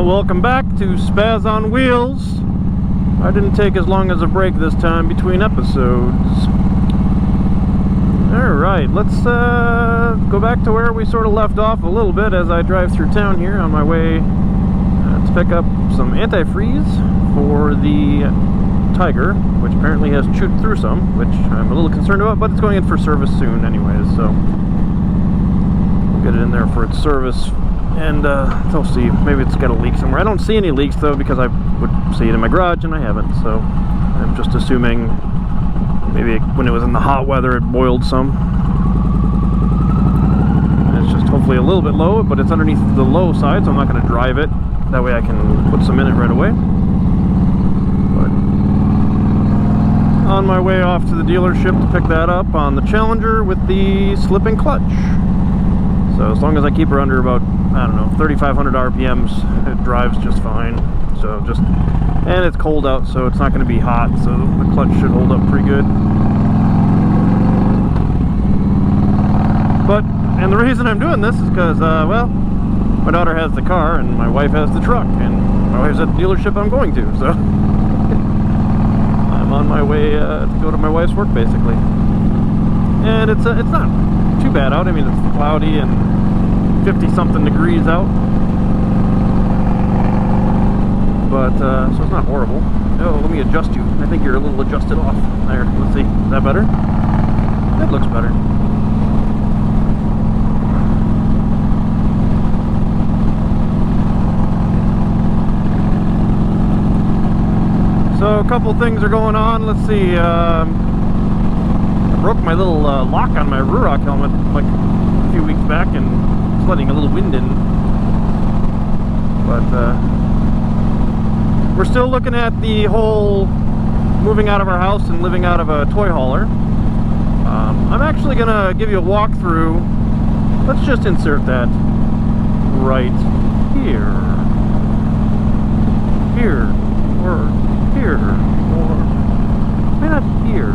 Well, welcome back to Spaz on Wheels. I didn't take as long as a break this time between episodes. Alright, let's go back to where we sort of left off a little bit as I drive through town here on my way to pick up some antifreeze for the Tiger, which apparently has chewed through some, which I'm a little concerned about, but it's going in for service soon anyways, so we'll get it in there for its service. And we'll see, maybe it's got a leak somewhere. I don't see any leaks though, because I would see it in my garage and I haven't, so I'm just assuming maybe when it was in the hot weather it boiled some. And it's just hopefully a little bit low, but it's underneath the low side, so I'm not going to drive it. That way I can put some in it right away. But on my way off to the dealership to pick that up on the Challenger with the slipping clutch. So as long as I keep her under about, I don't know, 3,500 RPMs, it drives just fine. So and it's cold out, so it's not going to be hot, so the clutch should hold up pretty good. And the reason I'm doing this is because, well, my daughter has the car and my wife has the truck, and my wife's at the dealership I'm going to, so I'm on my way to go to my wife's work, basically. And it's not too bad out. I mean, it's cloudy and 50-something degrees out, but so it's not horrible. Oh, let me adjust you. I think you're a little adjusted off there. Let's see. Is that better? That looks better. So a couple things are going on. Let's see. I broke my little lock on my Ruroc helmet like a few weeks back, and it's letting a little wind in. But we're still looking at the whole moving out of our house and living out of a toy hauler. I'm actually gonna give you a walkthrough. Let's just insert that right here. Here, or here, or maybe not here.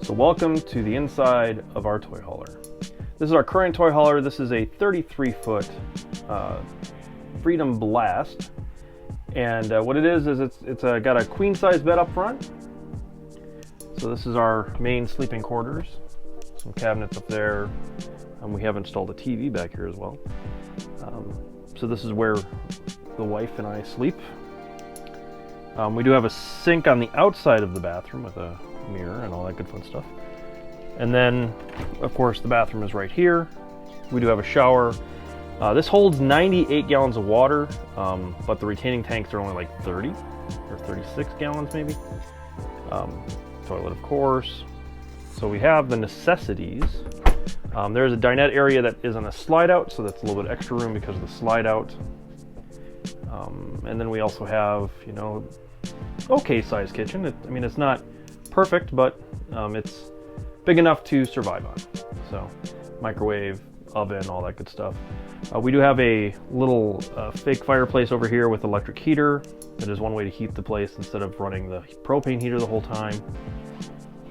So welcome to the inside of our toy hauler. This is our current toy hauler. This is a 33-foot Freedom Blast, and what it is it's got a queen size bed up front. So this is our main sleeping quarters. Some cabinets up there, and we have installed a TV back here as well. So this is where the wife and I sleep. We do have a sink on the outside of the bathroom with a mirror and all that good fun stuff. And then, of course, the bathroom is right here. We do have a shower. This holds 98 gallons of water, but the retaining tanks are only like 30 or 36 gallons maybe. Toilet, of course. So we have the necessities. There's a dinette area that is on a slide out, so that's a little bit extra room because of the slide out. And then we also have, you know, okay sized kitchen. I mean, it's not perfect, but it's big enough to survive on. So microwave, oven, all that good stuff. We do have a little fake fireplace over here with electric heater. That is one way to heat the place instead of running the propane heater the whole time.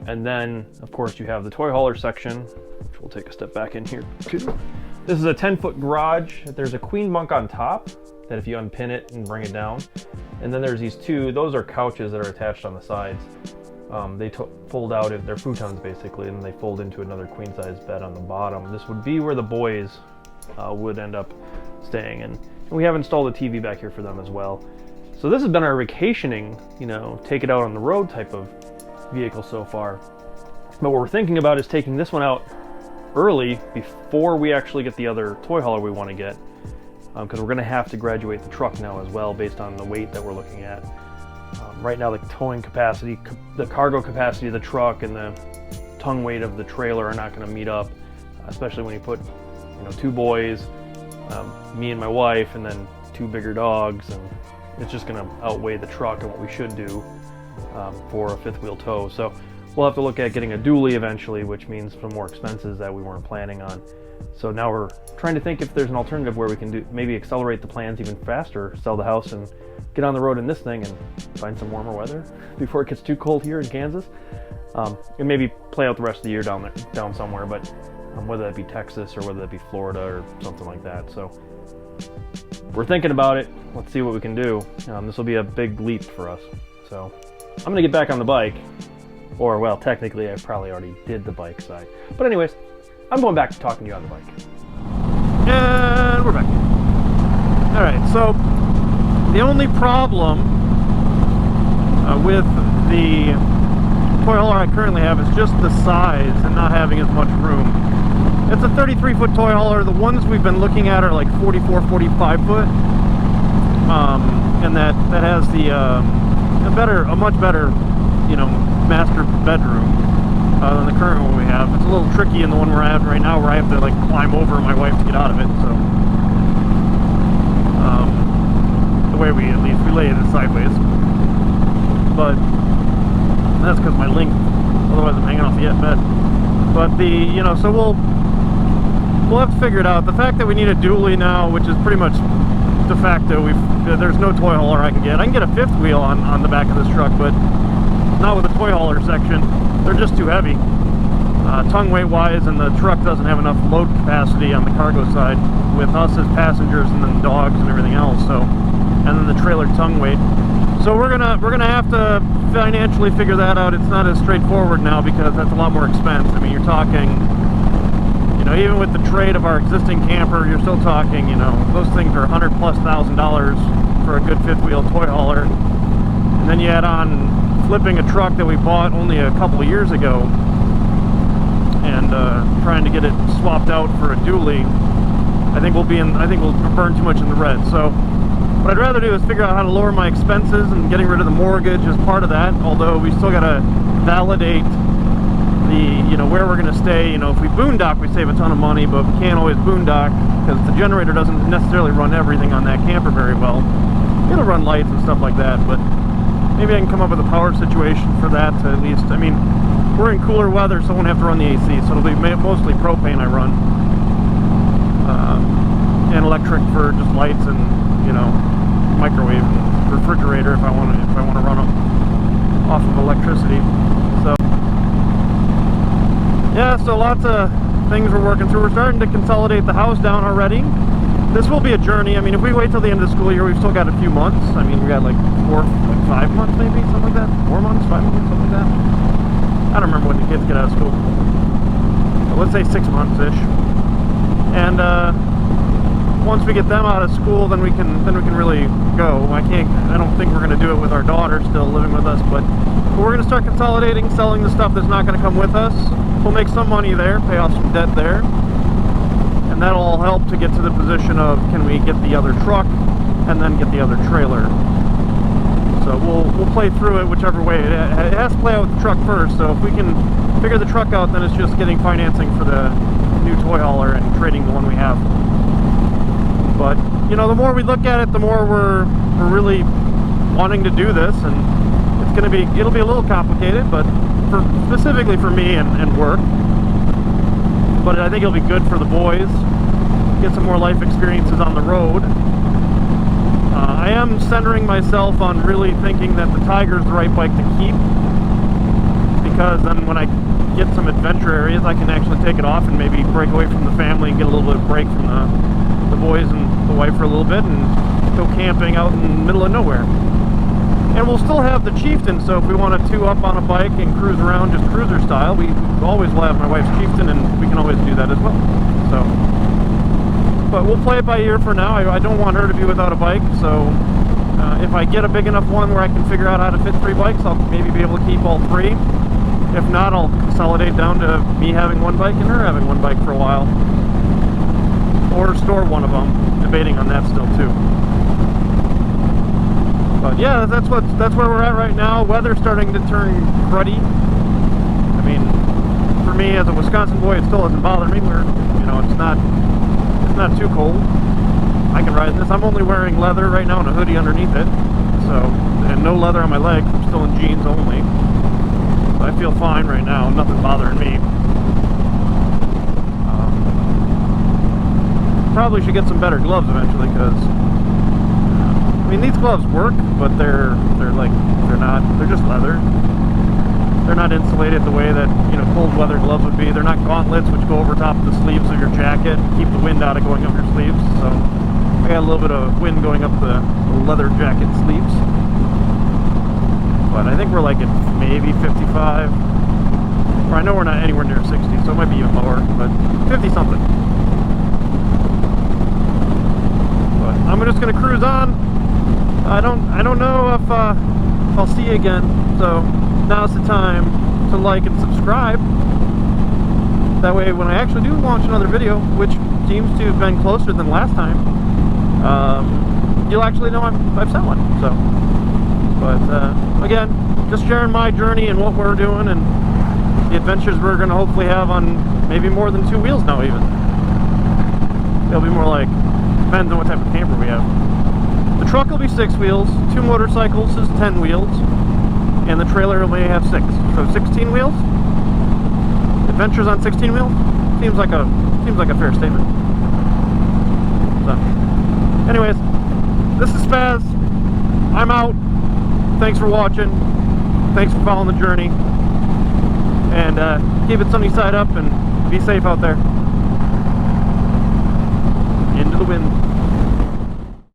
And then, of course, you have the toy hauler section, which we'll take a step back in here too. This is a 10-foot garage. There's a queen bunk on top that if you unpin it and bring it down. And then there's these two, those are couches that are attached on the sides. They fold out, they're futons basically, and they fold into another queen size bed on the bottom. This would be where the boys would end up staying, and we have installed a TV back here for them as well. So this has been our vacationing, you know, take it out on the road type of vehicle so far. But what we're thinking about is taking this one out early before we actually get the other toy hauler we want to get, because we're going to have to graduate the truck now as well based on the weight that we're looking at. Right now the towing capacity, the cargo capacity of the truck and the tongue weight of the trailer are not going to meet up, especially when you put, you know, two boys, me and my wife, and then two bigger dogs, and it's just going to outweigh the truck and what we should do for a fifth wheel tow. So we'll have to look at getting a dually eventually, which means some more expenses that we weren't planning on. So now we're trying to think if there's an alternative where we can do maybe accelerate the plans even faster, sell the house and get on the road in this thing and find some warmer weather before it gets too cold here in Kansas. And maybe play out the rest of the year down somewhere, but whether that be Texas or whether that be Florida or something like that. So we're thinking about it. Let's see what we can do. This will be a big leap for us. So I'm gonna get back on the bike, or well, technically I probably already did the bike side. But anyways, I'm going back to talking to you on the bike. And we're back. All right, so the only problem with the toy hauler I currently have is just the size and not having as much room. It's a 33-foot toy hauler. The ones we've been looking at are like 44, 45 foot, and that has a much better, you know, master bedroom than the current one we have. It's a little tricky in the one we're at right now, where I have to like climb over my wife to get out of it. So the way we lay it is sideways, but that's because my length. Otherwise, I'm hanging off the bed. But so we'll have to figure it out. The fact that we need a dually now, which is pretty much de facto, there's no toy hauler I can get. I can get a fifth wheel on the back of this truck, but not with the toy hauler section. They're just too heavy, tongue weight wise, and the truck doesn't have enough load capacity on the cargo side with us as passengers and then dogs and everything else. So, and then the trailer tongue weight. So we're gonna have to financially figure that out. It's not as straightforward now because that's a lot more expense. I mean, you're talking, you know, even with the trade of our existing camper, you're still talking, you know, those things are $100,000+ for a good fifth wheel toy hauler. And then you add on flipping a truck that we bought only a couple of years ago and trying to get it swapped out for a dually. I think we'll burn too much in the red. So what I'd rather do is figure out how to lower my expenses, and getting rid of the mortgage is part of that, although we still got to validate the, you know, where we're going to stay. You know, if we boondock, we save a ton of money, but we can't always boondock because the generator doesn't necessarily run everything on that camper very well. It'll run lights and stuff like that, but maybe I can come up with a power situation for that to at least. I mean, we're in cooler weather, so I won't have to run the AC, so it'll be mostly propane I run, and electric for just lights and, you know, microwave and refrigerator if I want to run them off of electricity. So yeah, so lots of things we're working through. We're starting to consolidate the house down already. This will be a journey. I mean, if we wait till the end of the school year, we've still got a few months. I mean, we got like 5 months maybe, something like that. 4 months, 5 months, something like that. I don't remember when the kids get out of school. But let's say 6 months-ish. And once we get them out of school, then we can really go. I don't think we're going to do it with our daughter still living with us, but we're going to start consolidating, selling the stuff that's not going to come with us. We'll make some money there, pay off some debt there, and that'll all help to get to the position of, can we get the other truck and then get the other trailer. So we'll play through it whichever way. It has to play out with the truck first, so if we can figure the truck out, then it's just getting financing for the new toy hauler and trading the one we have. But, you know, the more we look at it, the more we're really wanting to do this, and it'll be a little complicated, but specifically for me and work. But I think it'll be good for the boys, get some more life experiences on the road. I am centering myself on really thinking that the Tiger's the right bike to keep, because then when I get some adventure areas, I can actually take it off and maybe break away from the family and get a little bit of break from the boys and the wife for a little bit and go camping out in the middle of nowhere. And we'll still have the Chieftain, so if we want to two up on a bike and cruise around just cruiser style, we always will have my wife's Chieftain, and we can always do that as well. So, but we'll play it by ear for now. I don't want her to be without a bike, so if I get a big enough one where I can figure out how to fit 3 bikes, I'll maybe be able to keep all 3. If not, I'll consolidate down to me having 1 bike and her having 1 bike for a while. Or store one of them, debating on that still too. But yeah, that's where we're at right now. Weather's starting to turn cruddy. I mean, for me as a Wisconsin boy, it still doesn't bother me. You know, it's not too cold. I can ride this. I'm only wearing leather right now and a hoodie underneath it. So, and no leather on my legs. I'm still in jeans only. I feel fine right now, nothing bothering me. Probably should get some better gloves eventually, because I mean, these gloves work, but they're just leather. They're not insulated the way that, you know, cold weather gloves would be. They're not gauntlets which go over top of the sleeves of your jacket, keep the wind out of going up your sleeves. So I got a little bit of wind going up the leather jacket sleeves. But I think we're like at maybe 55. Or I know we're not anywhere near 60, so it might be even lower, but 50 something. But I'm just gonna cruise on. I don't know if I'll see you again, so now's the time to like and subscribe. That way when I actually do launch another video, which seems to have been closer than last time, you'll actually know I've sent one. So, but again, just sharing my journey and what we're doing and the adventures we're going to hopefully have on maybe more than 2 wheels now even. It'll be more like, depends on what type of camper we have. The truck will be 6 wheels, 2 motorcycles is 10 wheels, and the trailer will only have 6, so 16 wheels. Adventures on 16 wheels seems like a fair statement. So, anyways, this is Spaz. I'm out. Thanks for watching. Thanks for following the journey. And keep it sunny side up and be safe out there. Into the wind.